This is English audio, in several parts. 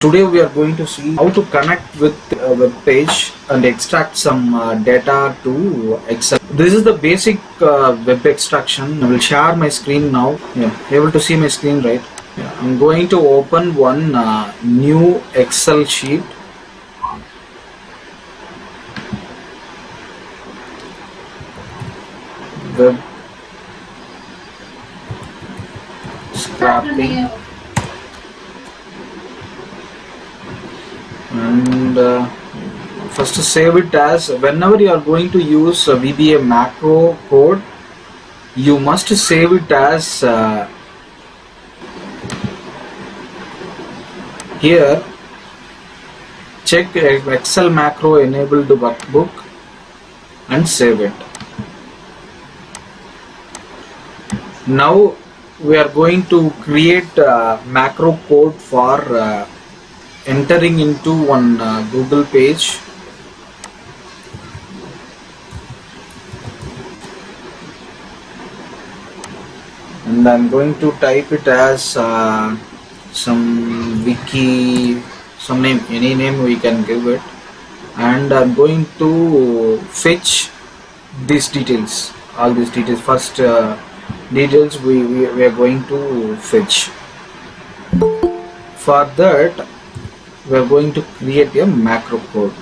Today we are going to see how to connect with a web page and extract some data to Excel. This is the basic web extraction. I will share my screen now. Yeah, able to see my screen, right? Yeah, I'm going to open one new Excel sheet. Web scrapping and first save it as whenever you are going to use VBA macro code, you must save it as here. Check Excel macro enabled workbook and save it. Now we are going to create macro code for entering into one Google page. And I'm going to type it as some wiki, some name, any name we can give it, and I'm going to fetch these details, all these details. First details we are going to fetch. For that we are going to create a macro code.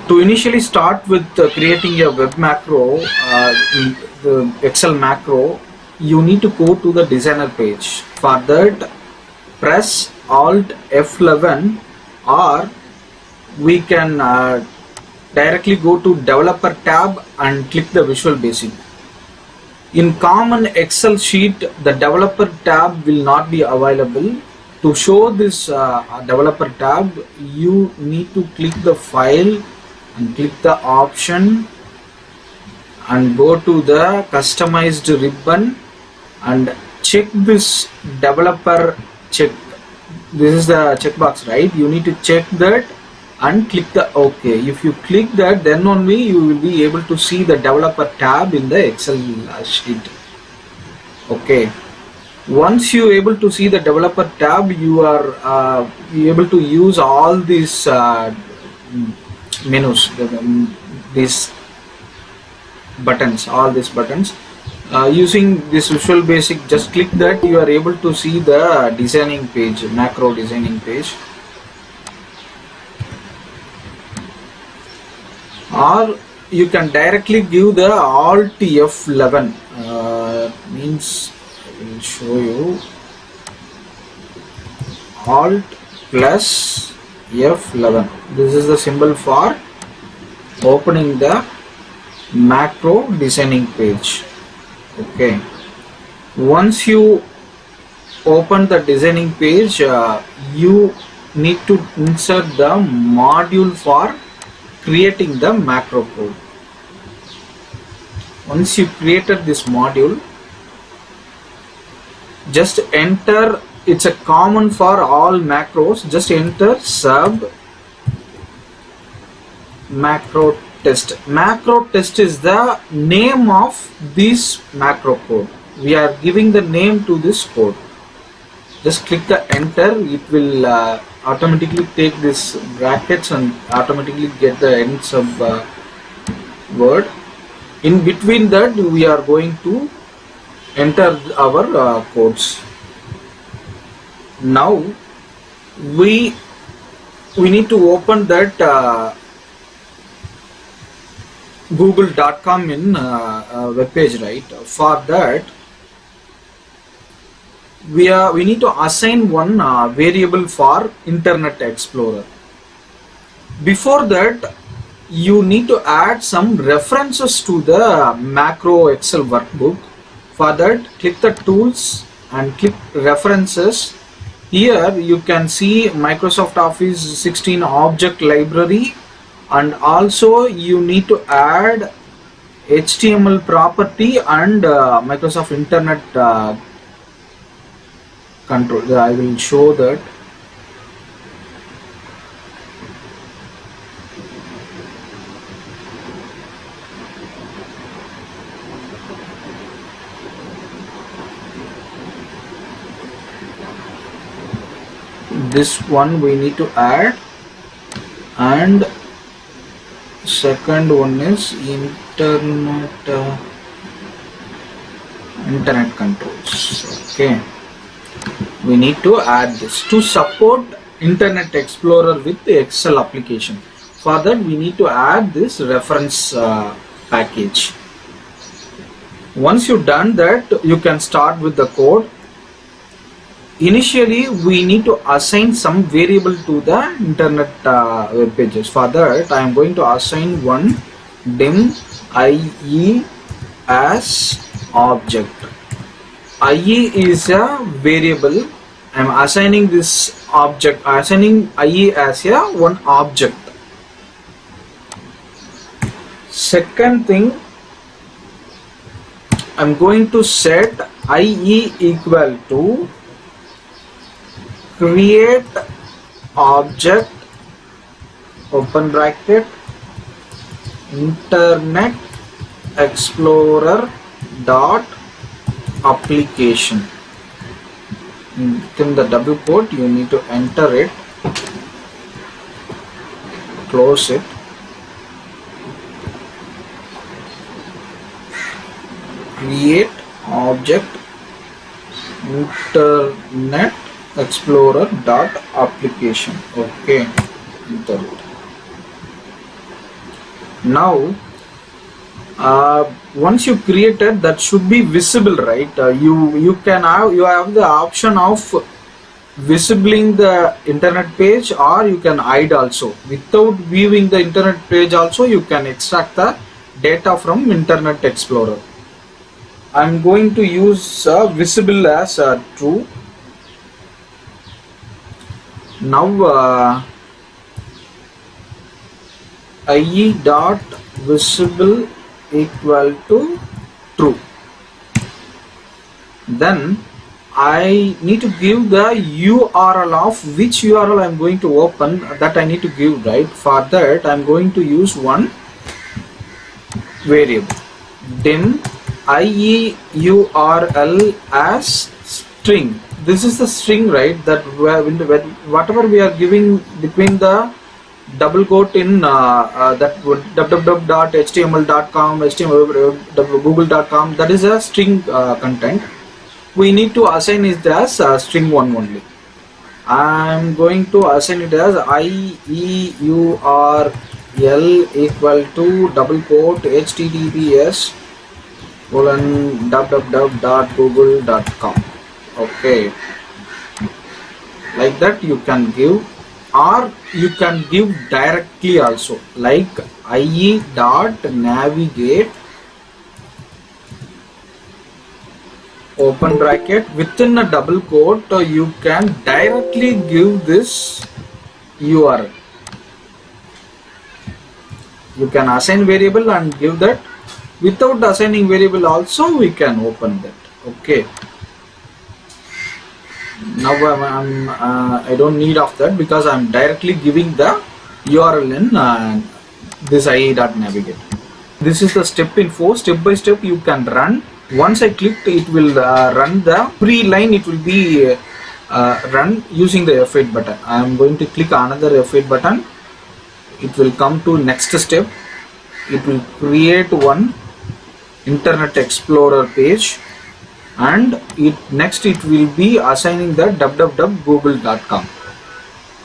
To initially start with creating a web macro, the Excel macro, you need to go to the designer page. For that, press Alt F11, or we can directly go to developer tab and click the Visual Basic. In common Excel sheet, the developer tab will not be available. To show this developer tab, you need to click the file and click the option and go to the customized ribbon and check this developer check. This is the checkbox, right? You need to check that and click the OK. If you click that, then only you will be able to see the developer tab in the Excel sheet. Okay. Once you able to see the developer tab, you are able to use all these menus, these buttons, all these buttons. Using this Visual Basic, just click that, you are able to see the designing page, macro designing page. Or you can directly give the Alt F11, means I will show you, Alt plus F11. This is the symbol for opening the macro designing page. Okay, once you open the designing page, you need to insert the module for creating the macro code. Once you created this module, just enter, it's a common for all macros, just enter sub macro test. Macro test is the name of this macro code. We are giving the name to this code. Just click the enter. It will automatically take this brackets and automatically get the end sub word. In between that, we are going to enter our codes. Now we need to open that google.com in web page, right? For that, we need to assign one variable for Internet Explorer. Before that, you need to add some references to the macro Excel workbook. For that, click the tools and click references. Here you can see Microsoft Office 16 object library, and also you need to add HTML property and Microsoft Internet control. I will show that. this one we need to add, and second one is internet controls. Okay, we need to add this to support Internet Explorer with the Excel application. For that we need to add this reference package. Once you've done that, you can start with the code. Initially we need to assign some variable to the internet web pages. For that I am going to assign one dim IE as object. IE is a variable. I am assigning this object, assigning IE as a one object. Second thing, I am going to set IE equal to create object open bracket Internet Explorer dot application. Within the double quote you need to enter it, close it, create object Internet Explorer dot application. Okay, enter it. Now once you created, that should be visible, right? You have the option of visibling the internet page, or you can hide also. Without viewing the internet page also you can extract the data from Internet Explorer. I'm going to use visible as true. Now IE dot visible equal to true. Then I need to give the URL of which URL I'm going to open, that I need to give, right? For that I'm going to use one variable dim IE URL as string. This is the string, right? That whatever we are giving between the double quote in that www.html.com, google.com, that is a string content. We need to assign it as string one only. I'm going to assign it as IEURL equal to double quote https://www.google.com. Okay, like that you can give, or you can give directly also, like IE dot navigate open bracket within a double quote. You can directly give this URL. You can assign variable and give that. Without assigning variable also we can open that. Okay, now I don't need of that because I'm directly giving the URL in this IE.navigate. This is the step info. Step by step you can run. Once I click, it will run the pre-line. It will be run using the F8 button. I am going to click another F8 button. It will come to next step. It will create one Internet Explorer page, and next it will be assigning the www.google.com.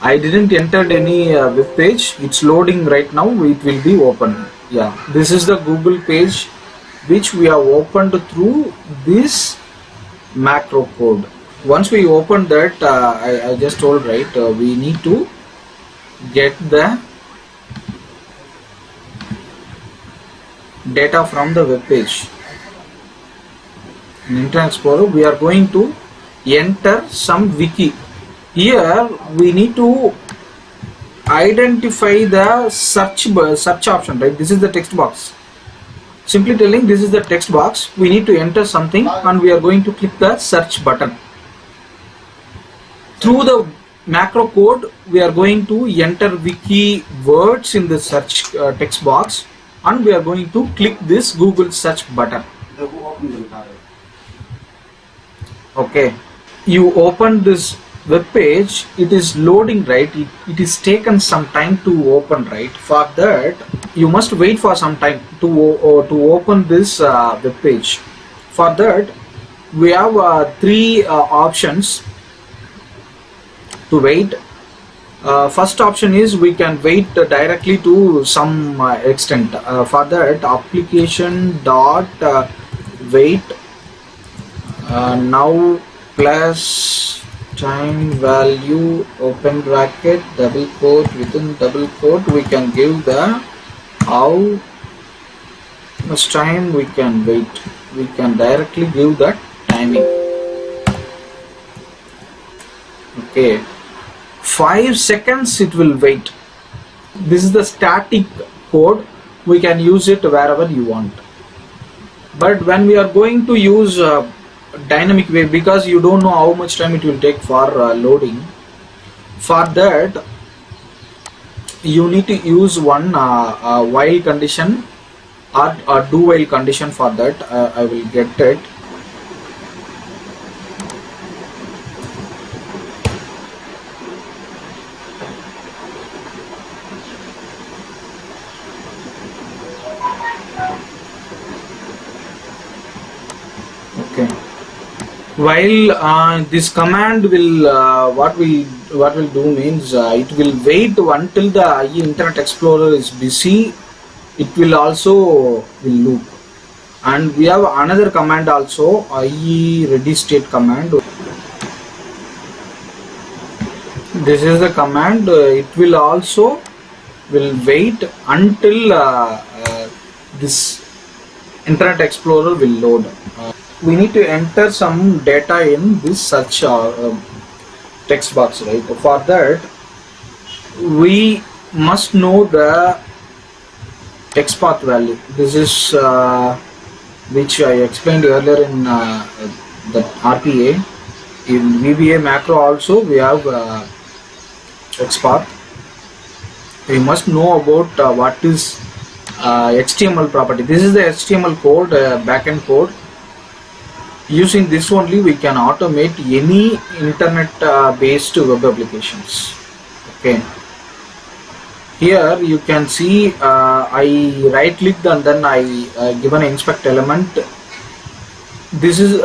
I didn't enter any web page. It's loading right now. It will be open. Yeah, this is the Google page which we have opened through this macro code. Once we open that, I just told, right, we need to get the data from the web page. In Internet Explorer we are going to enter some wiki. Here we need to identify the search option, right? This is the text box. Simply telling, this is the text box. We need to enter something and we are going to click the search button. Through the macro code we are going to enter wiki words in the search text box, and we are going to click this Google search button. Okay, you open this web page, it is loading, right? It is taken some time to open, right? For that you must wait for some time to open this web page. For that we have three options to wait. First option is we can wait directly to some extent. For that, application dot wait now plus time value open bracket double quote within double quote, we can give the how much time we can wait. We can directly give that timing. Okay, 5 seconds it will wait. This is the static code. We can use it wherever you want. But when we are going to use dynamic way, because you don't know how much time it will take for loading, for that you need to use one while condition or do while condition. For that I will get it. Okay, while this command will what will do means it will wait until the IE Internet Explorer is busy. It will also will loop. And we have another command also, IE ready state command. This is the command. It will also will wait until this Internet Explorer will load. We need to enter some data in this search text box, right? For that we must know the text path value. This is which I explained earlier in the RPA. In VBA macro also we have text path. We must know about what is HTML property. This is the HTML code, backend code. Using this only we can automate any internet based web applications. Okay, here you can see I right clicked and then I give an inspect element. This is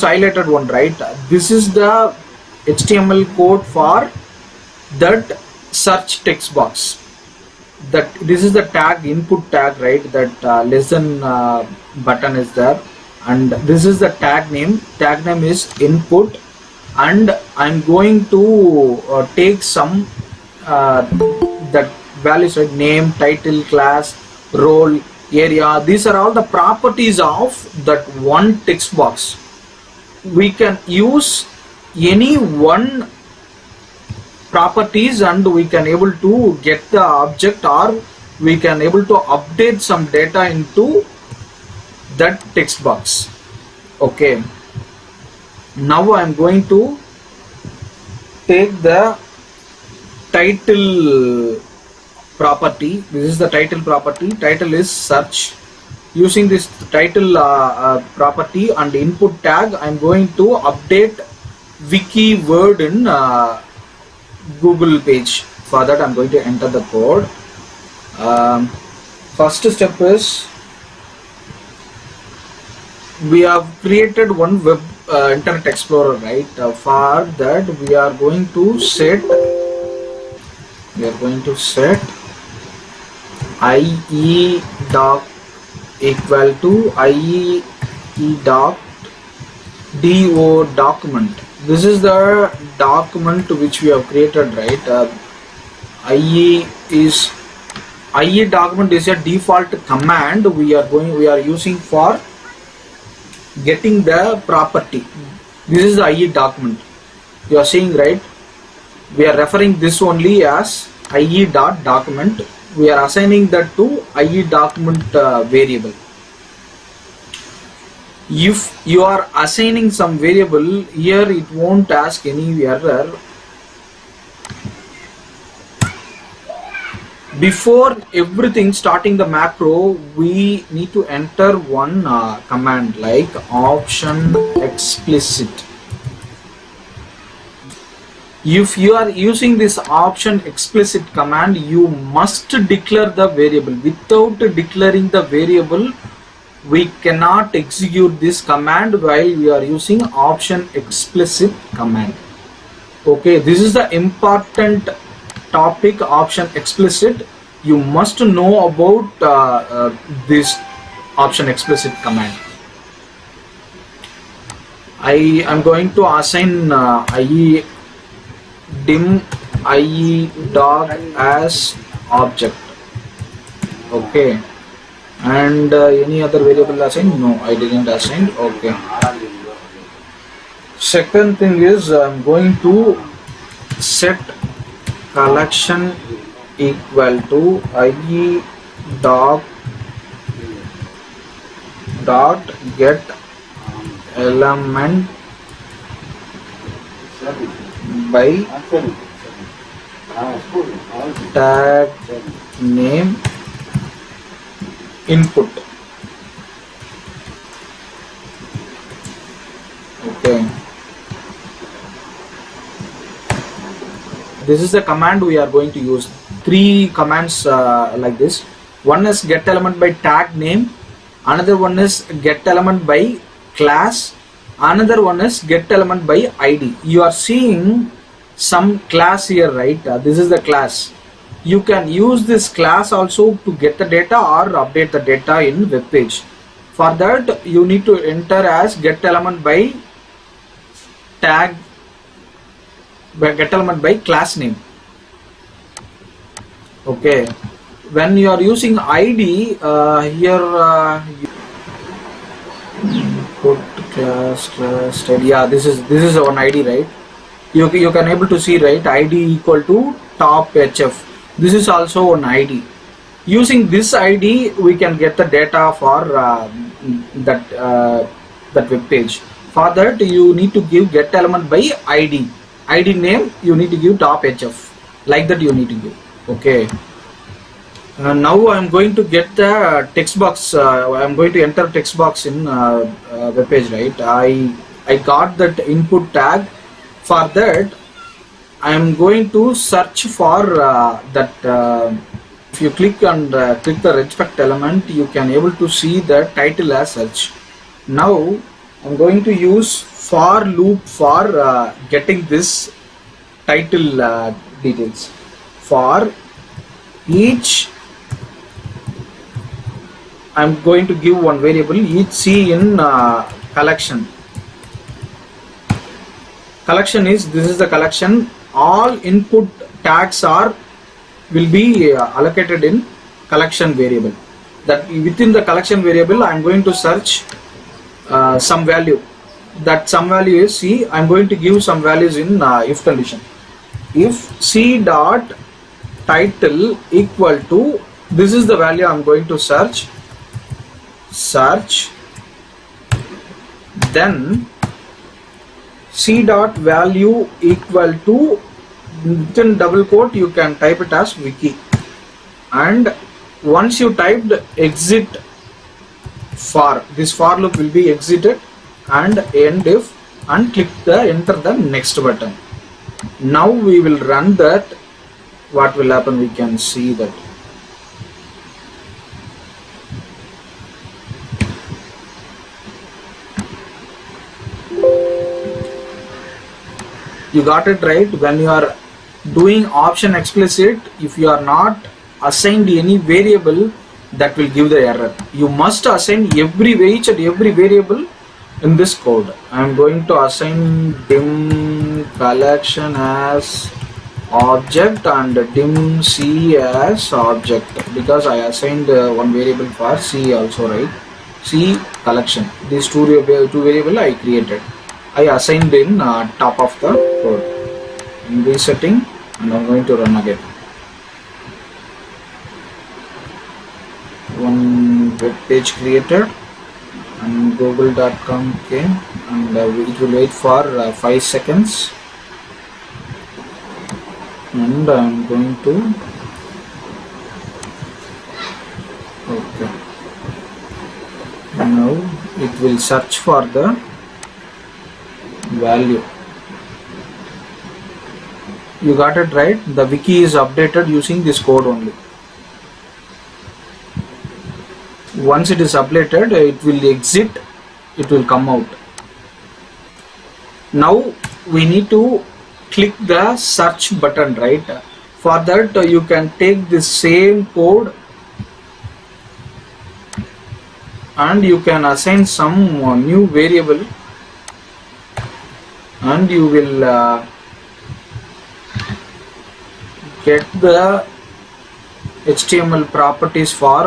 highlighted one, right? This is the HTML code for that search text box. That this is the tag, input tag, right? That less than button is there. And this is the tag name. Tag name is input, and I'm going to take some that values, like name, title, class, role, area. These are all the properties of that one text box. We can use any one properties and we can able to get the object, or we can able to update some data into that text box. Okay, now I am going to take the title property. This is the title property. Title is search. Using this title property and input tag, I am going to update wiki word in Google page. For that I am going to enter the code. First step is we have created one web Internet Explorer, right? For that we are going to set IE doc equal to IE doc do document. This is the document which we have created, right? IE document is a default command we are using for getting the property. This is the IE document. You are seeing, right? We are referring this only as IE dot document. We are assigning that to IE document variable. If you are assigning some variable here, it won't ask any error. Before everything starting the macro, we need to enter one command like option explicit. If you are using this option explicit command, you must declare the variable. Without declaring the variable, we cannot execute this command while we are using option explicit command. Okay, this is the important topic, option explicit. You must know about this option explicit command. I am going to assign IE dim IE dog as object. Okay, and any other variable assigned? No, I didn't assign. Okay. Second thing is I'm going to set collection equal to IE dog dot get element by tag name input. Okay, this is the command we are going to use. Three commands like this. One is get element by tag name, another one is get element by class, another one is get element by ID. You are seeing some class here, right? This is the class. You can use this class also to get the data or update the data in web page. For that, you need to enter as get element by tag, get element by class name. Okay, when you are using ID here, put class yeah, this is one ID, right? You can able to see, right? ID equal to top HF. This is also an ID. Using this ID, we can get the data for that web page. For that, you need to give get element by ID. ID name you need to give top HF. Like that you need to give. Okay. Now I am going to get the text box. I am going to enter text box in web page, right? I got that input tag. For that, I am going to search for that. If you click and click the respect element, you can able to see the title as search. Now I am going to use for loop for getting this title details. For each, I am going to give one variable, each C in collection. Collection is, this is the collection. All input tags will be allocated in collection variable. That within the collection variable, I am going to search some value. That some value is C. I am going to give some values in if condition. If C dot title equal to, this is the value I am going to search. Then C dot value equal to, within double quote you can type it as wiki, and once you typed exit for, this for loop will be exited, and end if, and click the enter the next button. Now we will run that. What will happen, we can see that. You got it, right? When you are doing option explicit, if you are not assigned any variable, that will give the error. You must assign each and every variable in this code. I am going to assign dim collection as object and dim C as object, because I assigned one variable for C also, right? C collection. These two variable I created. I assigned in top of the code. I'm resetting and I'm going to run again. One web page created and google.com came, and it will wait for 5 seconds, and I'm going to, okay, now it will search for the value. You got it right. The wiki is updated using this code only. Once it is updated, it will exit, it will come out. Now we need to click the search button, right? For that you can take the same code and you can assign some new variable, and you will get the HTML properties for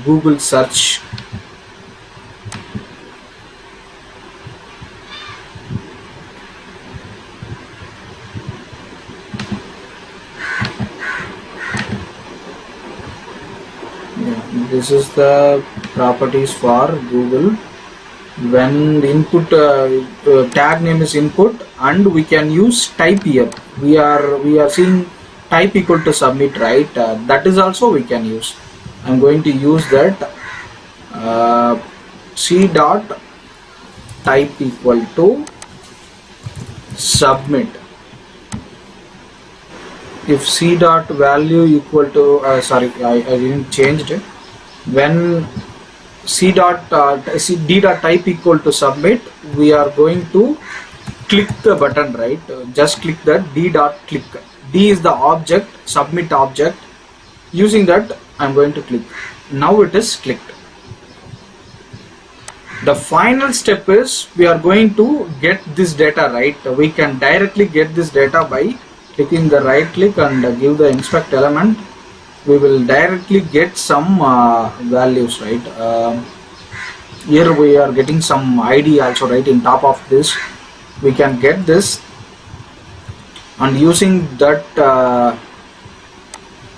Google search. This is the properties for Google. When the input tag name is input, and we can use type here. We are seeing type equal to submit, right? That is also we can use. I'm going to use that c dot type equal to submit. If c dot value equal to sorry, I didn't change it. When d dot type equal to submit, we are going to click the button, right? Just click that d dot click. D is the object, submit object. Using that, I'm going to click. Now it is clicked. The final step is we are going to get this data, right? We can directly get this data by clicking the right click and give the inspect element. We will directly get some values, right? Here we are getting some ID also, right? In top of this we can get this, and using that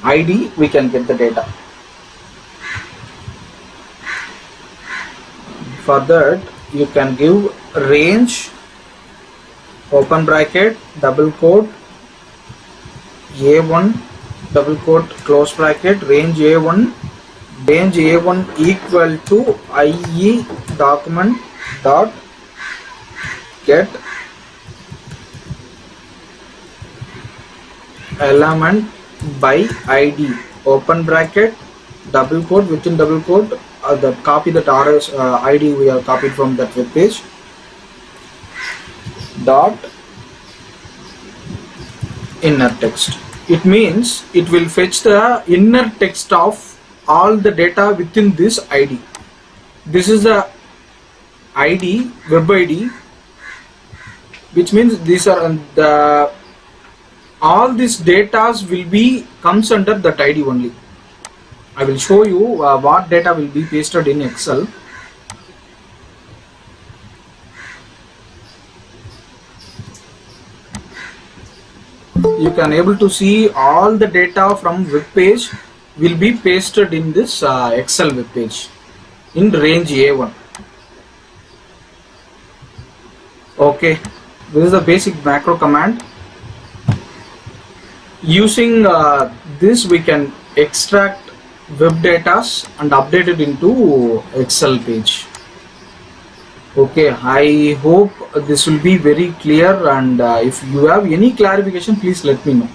ID we can get the data. For that you can give range open bracket double quote A1 double quote close bracket range A1 equal to IE document dot get element by ID open bracket double quote within double quote that copy that RS ID we have copied from that web page dot inner text. It means it will fetch the inner text of all the data within this ID. This is the ID, web ID, which means these are the all these data will be comes under that ID only. I will show you what data will be pasted in Excel. You can able to see all the data from web page will be pasted in this Excel web page in range A1. Okay, this is the basic macro command. Using this we can extract web data and update it into Excel page. Okay, I hope this will be very clear, and if you have any clarification, please let me know.